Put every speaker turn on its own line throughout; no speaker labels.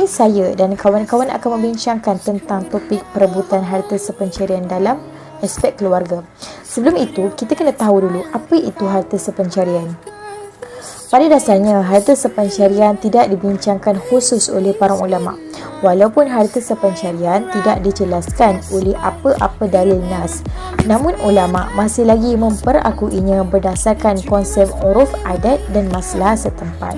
ini saya dan kawan-kawan akan membincangkan tentang topik perebutan harta sepencerian dalam aspek keluarga. Sebelum itu, kita kena tahu dulu apa itu harta sepencerian. Pada dasarnya, harta sepencerian tidak dibincangkan khusus oleh para ulama. Walaupun harta sepencerian tidak dijelaskan oleh apa-apa dalil nas, namun ulama masih lagi memperakuinya berdasarkan konsep uruf adat dan masalah setempat.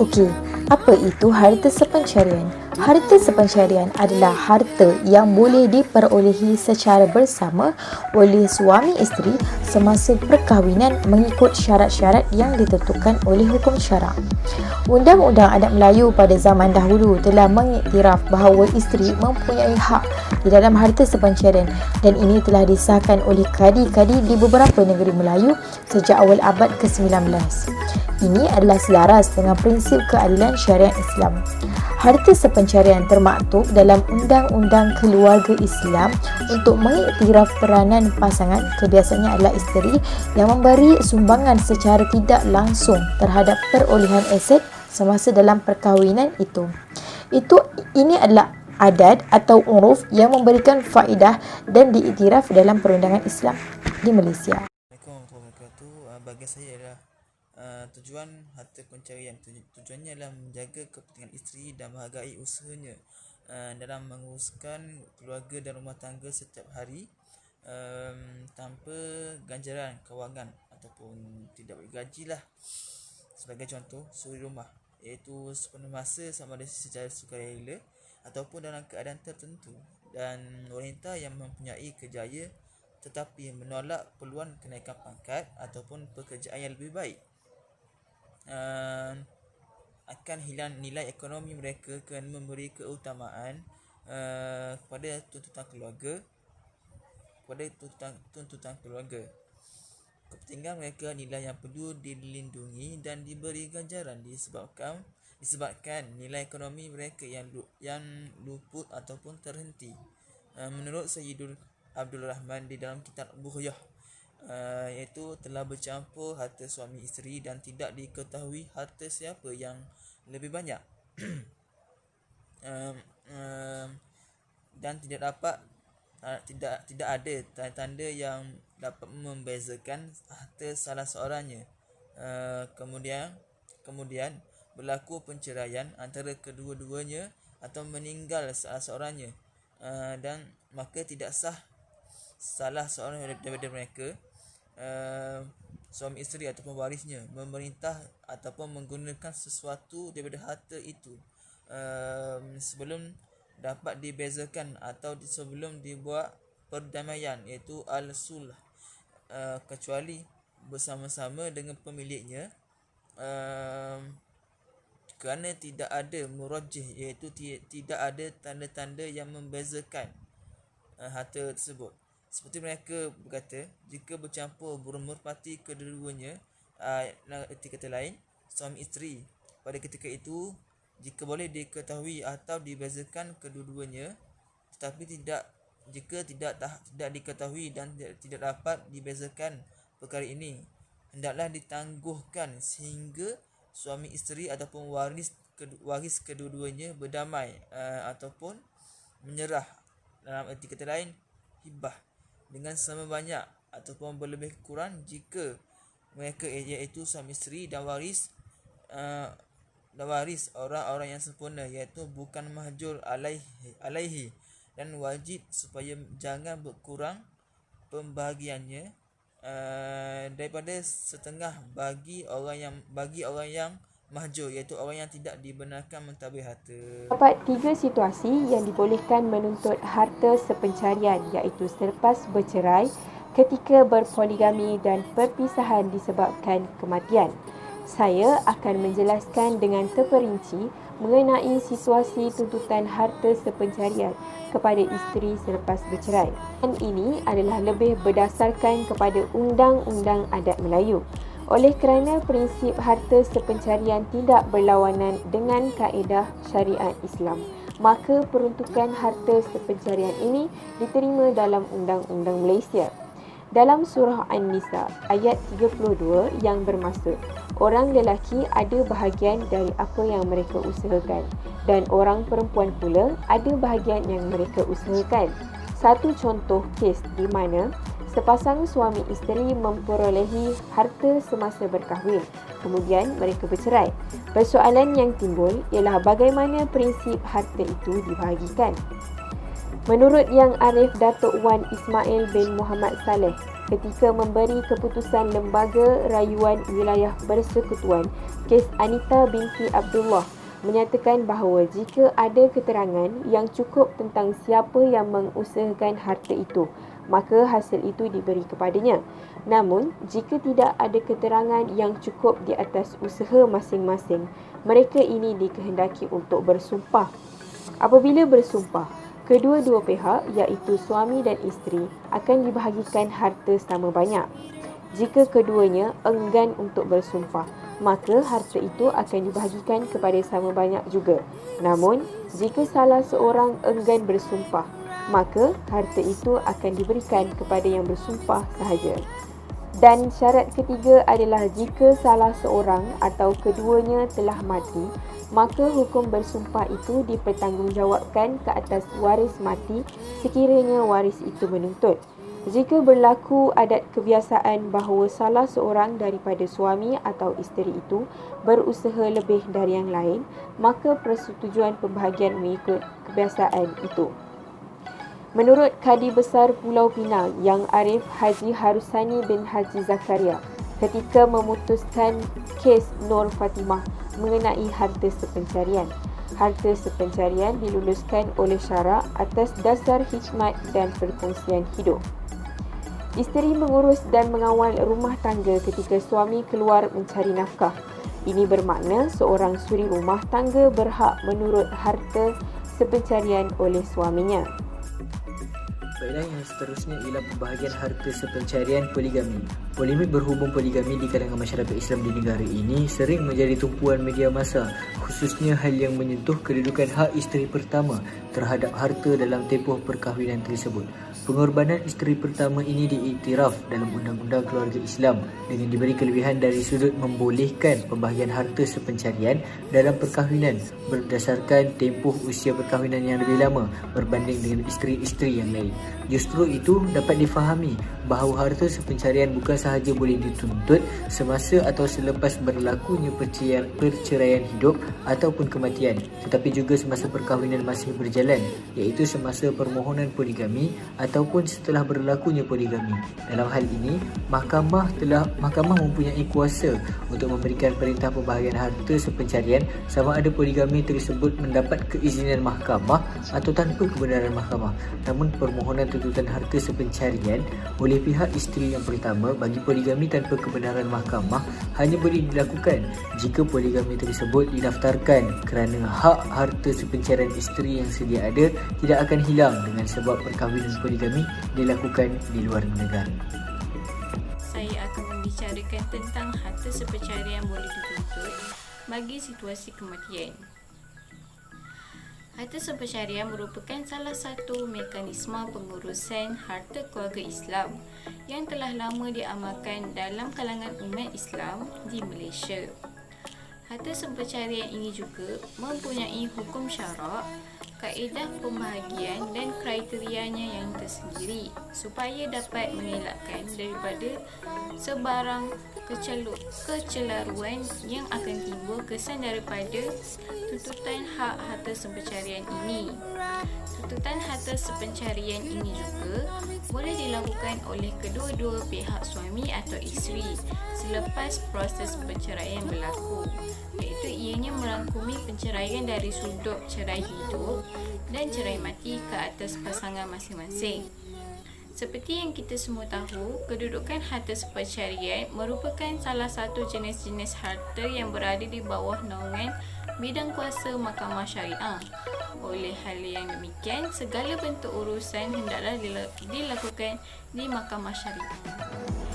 Okey, apa itu harta sepencerian? Harta sepencerian adalah harta yang boleh diperolehi secara bersama oleh suami isteri semasa perkahwinan mengikut syarat-syarat yang ditentukan oleh hukum syarak. Undang-undang adat Melayu pada zaman dahulu telah mengiktiraf bahawa isteri mempunyai hak di dalam harta sepencerian dan ini telah disahkan oleh kadi-kadi di beberapa negeri Melayu sejak awal abad ke-19. Ini adalah selaras dengan prinsip keadilan syariat Islam. Harta sepencerian termaktub dalam Undang-Undang Keluarga Islam untuk mengiktiraf peranan pasangan, kebiasaannya adalah isteri, yang memberi sumbangan secara tidak langsung terhadap perolehan aset semasa dalam perkahwinan itu. Ini adalah adat atau uruf yang memberikan faedah dan diiktiraf dalam perundangan Islam di Malaysia.
Assalamualaikum warahmatullahi wabarakatuh. Bagi saya adalah tujuan harta pencerian. Tujuannya adalah menjaga kepentingan isteri dan menghargai usahanya dalam menguruskan keluarga dan rumah tangga setiap hari tanpa ganjaran kewangan ataupun tidak bergaji lah. Sebagai contoh, suri rumah, iaitu sepenuh masa sama ada secara sukarela ataupun dalam keadaan tertentu, dan wanita yang mempunyai kerjaya tetapi menolak peluang kenaikan pangkat ataupun pekerjaan yang lebih baik, akan hilang nilai ekonomi mereka kerana memberi keutamaan kepada tuntutan keluarga. Kepentingan mereka nilai yang perlu dilindungi dan diberi ganjaran disebabkan nilai ekonomi mereka yang luput ataupun terhenti. Menurut Sayyidul Abdul Rahman di dalam kitab Bughayah, iaitu telah bercampur harta suami isteri dan tidak diketahui harta siapa yang lebih banyak dan tidak ada tanda-tanda yang dapat membezakan harta salah seorangnya. Kemudian berlaku perceraian antara kedua-duanya atau meninggal salah seorangnya, dan maka tidak sah salah seorang daripada mereka, suami isteri ataupun warisnya, memerintah ataupun menggunakan sesuatu daripada harta itu sebelum dapat dibezakan atau sebelum dibuat perdamaian, iaitu al-sulh, kecuali bersama-sama dengan pemiliknya, kerana tidak ada murajjih, iaitu tidak ada tanda-tanda yang membezakan harta tersebut. Seperti mereka berkata, jika bercampur bermerpati kedua-duanya, erti kata lain, suami isteri, pada ketika itu, jika boleh diketahui atau dibezakan kedua-duanya, tetapi jika tidak diketahui dan tidak dapat dibezakan perkara ini, hendaklah ditangguhkan sehingga suami isteri ataupun waris kedua-duanya berdamai ataupun menyerah, dalam erti kata lain hibah, dengan sama banyak ataupun berlebih kurang jika mereka, iaitu suami isteri dan waris orang-orang yang sempurna, iaitu bukan mahjur alaihi, dan wajib supaya jangan berkurang pembahagiannya daripada setengah bagi orang yang mahjur, iaitu orang yang tidak dibenarkan mentadbir harta.
Terdapat 3 situasi yang dibolehkan menuntut harta sepencarian, iaitu selepas bercerai, ketika berpoligami dan perpisahan disebabkan kematian. Saya akan menjelaskan dengan terperinci mengenai situasi tuntutan harta sepencarian kepada isteri selepas bercerai. Dan ini adalah lebih berdasarkan kepada Undang-Undang Adat Melayu. Oleh kerana prinsip harta sepencarian tidak berlawanan dengan kaedah syariat Islam, maka peruntukan harta sepencarian ini diterima dalam Undang-Undang Malaysia. Dalam surah An-Nisa ayat 32 yang bermaksud, orang lelaki ada bahagian dari apa yang mereka usahakan dan orang perempuan pula ada bahagian yang mereka usahakan. Satu contoh kes di mana sepasang suami isteri memperolehi harta semasa berkahwin, kemudian mereka bercerai. Persoalan yang timbul ialah bagaimana prinsip harta itu dibahagikan. Menurut Yang Arif Datuk Wan Ismail bin Muhammad Saleh, ketika memberi keputusan Lembaga Rayuan Wilayah Persekutuan, kes Anita binti Abdullah menyatakan bahawa jika ada keterangan yang cukup tentang siapa yang mengusahakan harta itu, maka hasil itu diberi kepadanya. Namun, jika tidak ada keterangan yang cukup di atas usaha masing-masing, mereka ini dikehendaki untuk bersumpah. Apabila bersumpah, kedua-dua pihak iaitu suami dan isteri akan dibahagikan harta sama banyak. Jika keduanya enggan untuk bersumpah, maka harta itu akan dibahagikan kepada sama banyak juga. Namun, jika salah seorang enggan bersumpah, maka harta itu akan diberikan kepada yang bersumpah sahaja. Dan syarat ketiga adalah jika salah seorang atau keduanya telah mati, maka hukum bersumpah itu dipertanggungjawabkan ke atas waris mati sekiranya waris itu menuntut. Jika berlaku adat kebiasaan bahawa salah seorang daripada suami atau isteri itu berusaha lebih dari yang lain, maka persetujuan pembahagian mengikut kebiasaan itu. Menurut Kadi Besar Pulau Pinang Yang Arif Haji Harusani bin Haji Zakaria ketika memutuskan kes Nur Fatimah mengenai harta sepencarian, harta sepencarian diluluskan oleh syarak atas dasar hikmat dan perkongsian hidup. Isteri mengurus dan mengawal rumah tangga ketika suami keluar mencari nafkah. Ini bermakna seorang suri rumah tangga berhak menurut harta sepencarian oleh suaminya.
Baiklah, yang seterusnya ialah pembahagian harta sepencarian poligami. Polemik berhubung poligami di kalangan masyarakat Islam di negara ini sering menjadi tumpuan media massa, khususnya hal yang menyentuh kedudukan hak isteri pertama terhadap harta dalam tempoh perkahwinan tersebut. Pengorbanan isteri pertama ini diiktiraf dalam Undang-Undang Keluarga Islam dengan diberi kelebihan dari sudut membolehkan pembahagian harta sepencarian dalam perkahwinan berdasarkan tempoh usia perkahwinan yang lebih lama berbanding dengan isteri-isteri yang lain. Justru itu dapat difahami bahawa harta sepencarian bukan sahaja boleh dituntut semasa atau selepas berlakunya perceraian hidup ataupun kematian, tetapi juga semasa perkahwinan masih berjalan, iaitu semasa permohonan poligami ataupun setelah berlakunya poligami. Dalam hal ini, mahkamah mempunyai kuasa untuk memberikan perintah pembahagian harta sepencarian sama ada poligami tersebut mendapat keizinan mahkamah atau tanpa kebenaran mahkamah. Namun permohonan tuntutan harta sepencarian oleh pihak isteri yang pertama bagi poligami tanpa kebenaran mahkamah hanya boleh dilakukan jika poligami tersebut didaftarkan, kerana hak harta sepencarian isteri yang sedia ada tidak akan hilang dengan sebab perkahwinan poligami dilakukan di luar negara.
Saya akan membicarakan tentang harta sepencarian boleh dituntut bagi situasi kematian. Harta sepencarian merupakan salah satu mekanisme pengurusan harta keluarga Islam yang telah lama diamalkan dalam kalangan umat Islam di Malaysia. Harta sepencarian ini juga mempunyai hukum syarak, kaedah pembahagian dan kriterianya yang tersendiri supaya dapat mengelakkan daripada sebarang kecelaruan yang akan timbul kesan daripada tuntutan hak harta sepencarian ini. Tuntutan harta sepencarian ini juga boleh dilakukan oleh kedua-dua pihak suami atau isteri selepas proses perceraian berlaku, iaitu ianya merangkumi penceraian dari sudut cerai hidup dan cerai mati ke atas pasangan masing-masing. Seperti yang kita semua tahu, kedudukan harta sepencarian merupakan salah satu jenis-jenis harta yang berada di bawah naungan bidang kuasa mahkamah syariah. Oleh hal yang demikian, segala bentuk urusan hendaklah dilakukan di Mahkamah Syariah.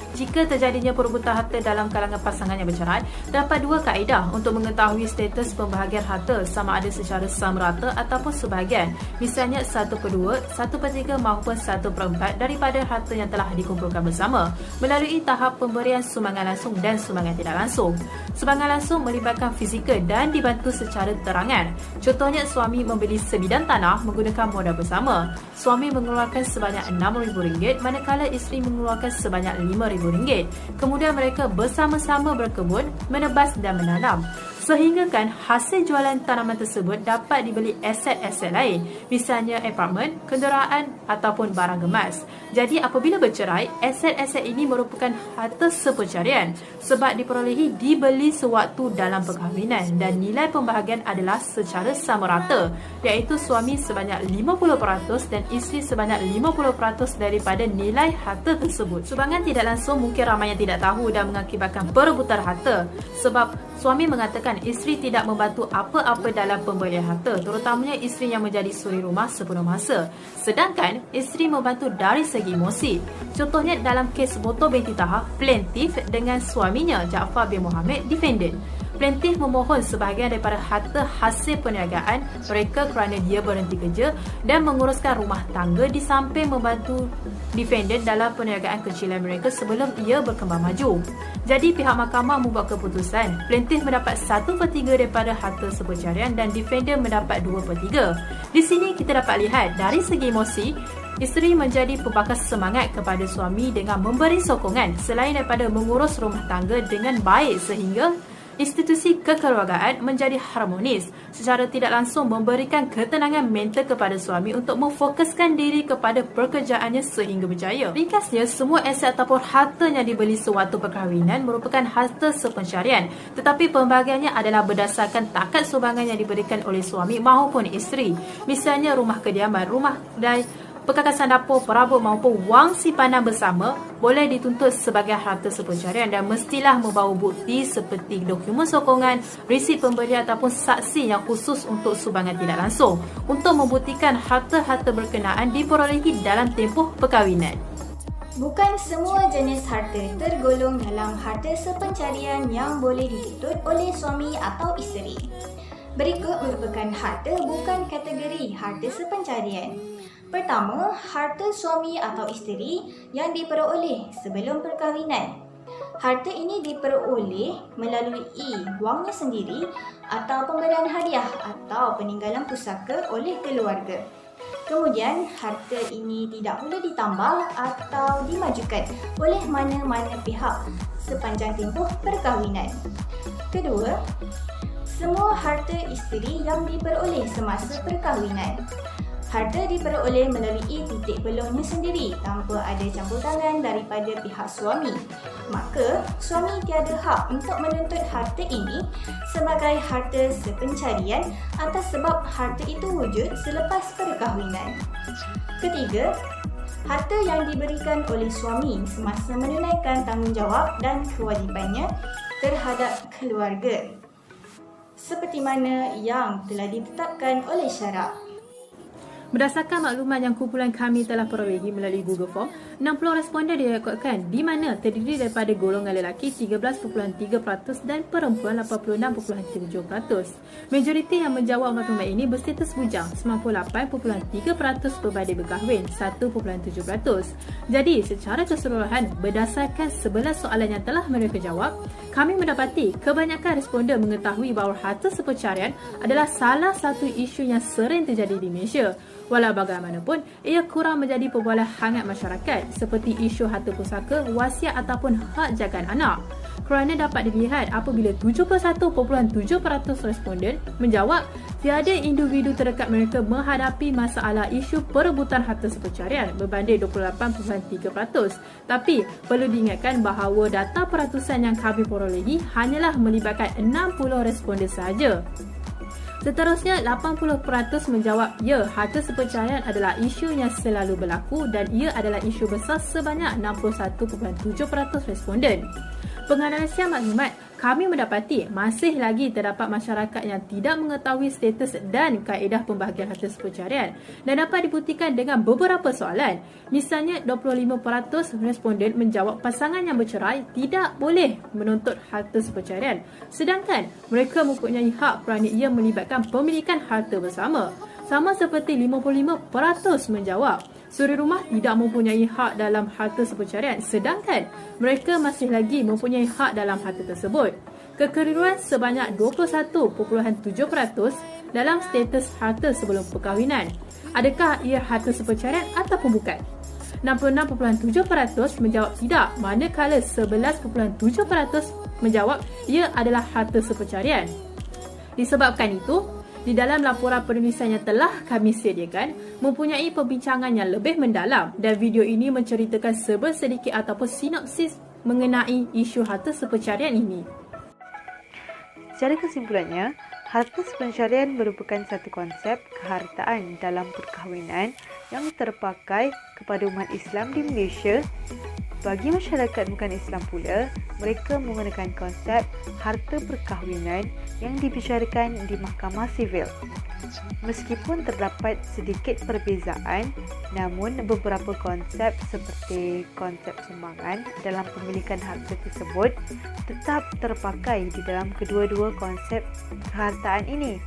Jika terjadinya perebutan harta dalam kalangan pasangan yang bercerai, terdapat dua kaedah untuk mengetahui status pembahagian harta sama ada secara samarata ataupun sebahagian. Misalnya 1/2, 1/3 maupun 1/4 daripada harta yang telah dikumpulkan bersama melalui tahap pemberian sumbangan langsung dan sumbangan tidak langsung. Sumbangan langsung melibatkan fizikal dan dibantu secara terangan. Contohnya, suami membeli sebidang tanah menggunakan modal bersama. Suami mengeluarkan sebanyak RM6,000 manakala isteri mengeluarkan sebanyak RM5,000. Kemudian mereka bersama-sama berkebun, menebas dan menanam. Sehinggakan hasil jualan tanaman tersebut dapat dibeli aset-aset lain, misalnya apartmen, kenderaan ataupun barang gemas. Jadi apabila bercerai, aset-aset ini merupakan harta sepencarian sebab diperolehi dibeli sewaktu dalam perkahwinan dan nilai pembahagian adalah secara sama rata, iaitu suami sebanyak 50% dan isteri sebanyak 50% daripada nilai harta tersebut. Sumbangan tidak langsung mungkin ramai yang tidak tahu dan mengakibatkan perebutan harta sebab suami mengatakan isteri tidak membantu apa-apa dalam pemberian harta, terutamanya isteri yang menjadi suri rumah sepenuh masa. Sedangkan isteri membantu dari segi emosi. Contohnya dalam kes Motor binti Taha, plaintiff dengan suaminya Jaafar bin Mohamed, defendant. Plaintiff memohon sebahagian daripada harta hasil perniagaan mereka kerana dia berhenti kerja dan menguruskan rumah tangga di samping membantu defendant dalam perniagaan kecilan mereka sebelum ia berkembang maju. Jadi pihak mahkamah membuat keputusan plaintiff mendapat 1/3 daripada harta sepencarian dan defendant mendapat 2/3. Di sini kita dapat lihat dari segi emosi, isteri menjadi pembakar semangat kepada suami dengan memberi sokongan selain daripada mengurus rumah tangga dengan baik sehingga institusi kekeluargaan menjadi harmonis. Secara tidak langsung memberikan ketenangan mental kepada suami untuk memfokuskan diri kepada pekerjaannya sehingga berjaya. Ringkasnya, semua aset ataupun harta yang dibeli sewaktu perkahwinan merupakan harta sepencarian, tetapi pembahagiannya adalah berdasarkan takat sumbangan yang diberikan oleh suami maupun isteri. Misalnya rumah kediaman, rumah kedai, perkakasan dapur, perabot maupun wang simpanan bersama boleh dituntut sebagai harta sepencarian dan mestilah membawa bukti seperti dokumen sokongan, resip pemberian ataupun saksi yang khusus untuk sumbangan tidak langsung untuk membuktikan harta-harta berkenaan diperolehi dalam tempoh perkahwinan.
Bukan semua jenis harta tergolong dalam harta sepencarian yang boleh dituntut oleh suami atau isteri. Berikut merupakan harta bukan kategori harta sepencarian. Pertama, harta suami atau isteri yang diperoleh sebelum perkahwinan. Harta ini diperoleh melalui wangnya sendiri atau pemberian hadiah atau peninggalan pusaka oleh keluarga. Kemudian, harta ini tidak boleh ditambah atau dimajukan oleh mana-mana pihak sepanjang tempoh perkahwinan. Kedua, semua harta isteri yang diperoleh semasa perkahwinan. Harta diperoleh melalui titik peluangnya sendiri tanpa ada campur tangan daripada pihak suami. Maka, suami tiada hak untuk menuntut harta ini sebagai harta sepencarian atas sebab harta itu wujud selepas perkahwinan. Ketiga, harta yang diberikan oleh suami semasa menunaikan tanggungjawab dan kewajipannya terhadap keluarga, seperti mana yang telah ditetapkan oleh syarak.
Berdasarkan maklumat yang kumpulan kami telah perolehi melalui Google Form, 60 responden direkodkan di mana terdiri daripada golongan lelaki 13.3% dan perempuan 86.7%. Majoriti yang menjawab maklumat ini berstatus bujang 98.3% berbanding berkahwin 1.7%. Jadi secara keseluruhan berdasarkan 11 soalan yang telah mereka jawab, kami mendapati kebanyakan responden mengetahui bahawa harta sepencarian adalah salah satu isu yang sering terjadi di Malaysia. Walau bagaimanapun, ia kurang menjadi perbualan hangat masyarakat seperti isu harta pusaka, wasiat ataupun hak jagaan anak. Kerana dapat dilihat apabila 71.7% responden menjawab tiada individu terdekat mereka menghadapi masalah isu perebutan harta sepencarian berbanding 28.3%. Tapi perlu diingatkan bahawa data peratusan yang kami perolehi hanyalah melibatkan 60 responden sahaja. Seterusnya, 80% menjawab ya, harta sepencarian adalah isu yang selalu berlaku dan ia adalah isu besar sebanyak 61.7% responden. Penganalisan maklumat kami mendapati masih lagi terdapat masyarakat yang tidak mengetahui status dan kaedah pembahagian harta sepencarian dan dapat dibuktikan dengan beberapa soalan. Misalnya, 25% responden menjawab pasangan yang bercerai tidak boleh menuntut harta sepencarian, sedangkan mereka mempunyai hak kerana ia melibatkan pemilikan harta bersama. Sama seperti 55% menjawab suri rumah tidak mempunyai hak dalam harta sepencarian, sedangkan mereka masih lagi mempunyai hak dalam harta tersebut. Kekeliruan sebanyak 21.7% dalam status harta sebelum perkahwinan. Adakah ia harta sepencarian ataupun bukan? 66.7% menjawab tidak, manakala 11.7% menjawab ia adalah harta sepencarian. Disebabkan itu, di dalam laporan penulisan yang telah kami sediakan mempunyai perbincangan yang lebih mendalam dan video ini menceritakan sedikit ataupun sinopsis mengenai isu harta sepencarian ini.
Secara kesimpulannya, harta sepencarian merupakan satu konsep kehartaan dalam perkahwinan yang terpakai kepada umat Islam di Malaysia. Bagi masyarakat bukan Islam pula, mereka menggunakan konsep harta perkahwinan yang dibicarakan di Mahkamah Sivil. Meskipun terdapat sedikit perbezaan, namun beberapa konsep seperti konsep sumbangan dalam pemilikan harta tersebut tetap terpakai di dalam kedua-dua konsep kehartaan ini.